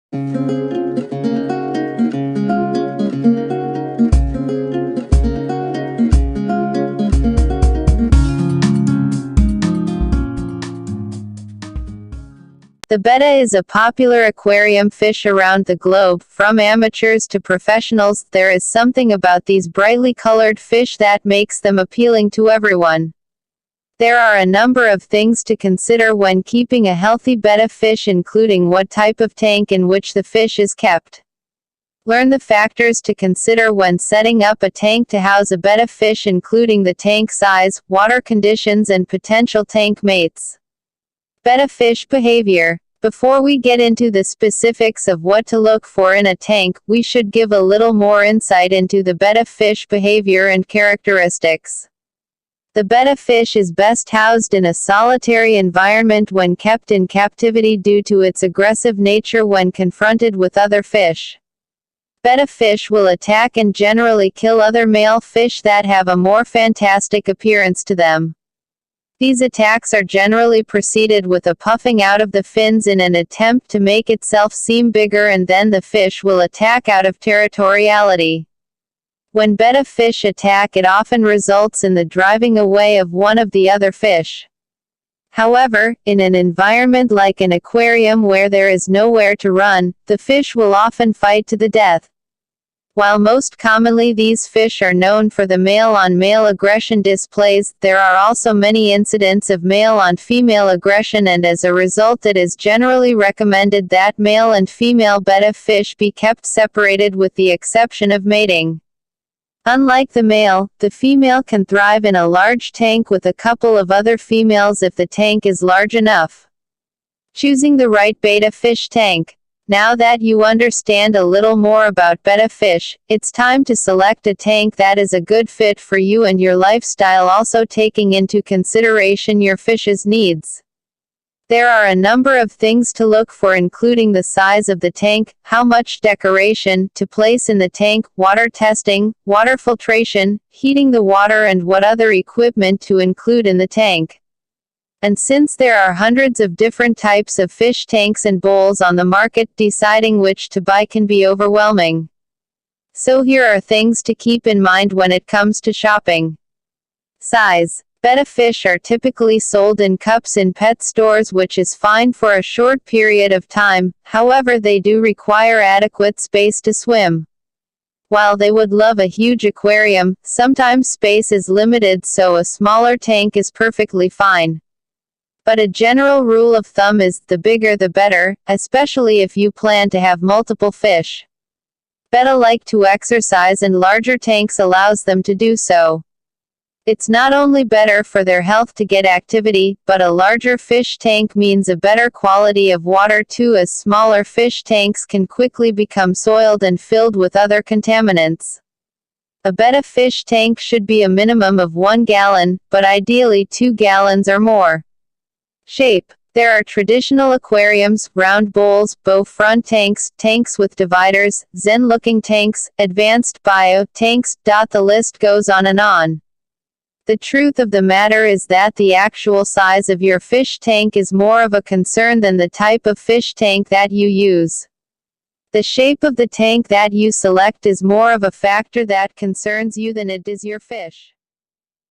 The betta is a popular aquarium fish around the globe. From amateurs to professionals, there is something about these brightly colored fish that makes them appealing to everyone. There are a number of things to consider when keeping a healthy betta fish, including what type of tank in which the fish is kept. Learn the factors to consider when setting up a tank to house a betta fish, including the tank size, water conditions, and potential tank mates. Betta fish behavior. Before we get into the specifics of what to look for in a tank, we should give a little more insight into the betta fish behavior and characteristics. The betta fish is best housed in a solitary environment when kept in captivity due to its aggressive nature when confronted with other fish. Betta fish will attack and generally kill other male fish that have a more fantastic appearance to them. These attacks are generally preceded with a puffing out of the fins in an attempt to make itself seem bigger, and then the fish will attack out of territoriality. When betta fish attack, it often results in the driving away of one of the other fish. However, in an environment like an aquarium where there is nowhere to run, the fish will often fight to the death. While most commonly these fish are known for the male-on-male aggression displays, there are also many incidents of male-on-female aggression, and as a result it is generally recommended that male and female betta fish be kept separated with the exception of mating. Unlike the male, the female can thrive in a large tank with a couple of other females if the tank is large enough. Choosing the right betta fish tank. Now that you understand a little more about betta fish, it's time to select a tank that is a good fit for you and your lifestyle, also taking into consideration your fish's needs. There are a number of things to look for, including the size of the tank, how much decoration to place in the tank, water testing, water filtration, heating the water, and what other equipment to include in the tank. And since there are hundreds of different types of fish tanks and bowls on the market, deciding which to buy can be overwhelming. So here are things to keep in mind when it comes to shopping. Size. Betta fish are typically sold in cups in pet stores, which is fine for a short period of time. However, they do require adequate space to swim. While they would love a huge aquarium, sometimes space is limited, so a smaller tank is perfectly fine. But a general rule of thumb is, the bigger the better, especially if you plan to have multiple fish. Betta like to exercise, and larger tanks allows them to do so. It's not only better for their health to get activity, but a larger fish tank means a better quality of water too, as smaller fish tanks can quickly become soiled and filled with other contaminants. A betta fish tank should be a minimum of 1 gallon, but ideally 2 gallons or more. Shape. There are traditional aquariums, round bowls, bow front tanks, tanks with dividers, zen-looking tanks, advanced bio tanks. The list goes on and on. The truth of the matter is that the actual size of your fish tank is more of a concern than the type of fish tank that you use. The shape of the tank that you select is more of a factor that concerns you than it does your fish.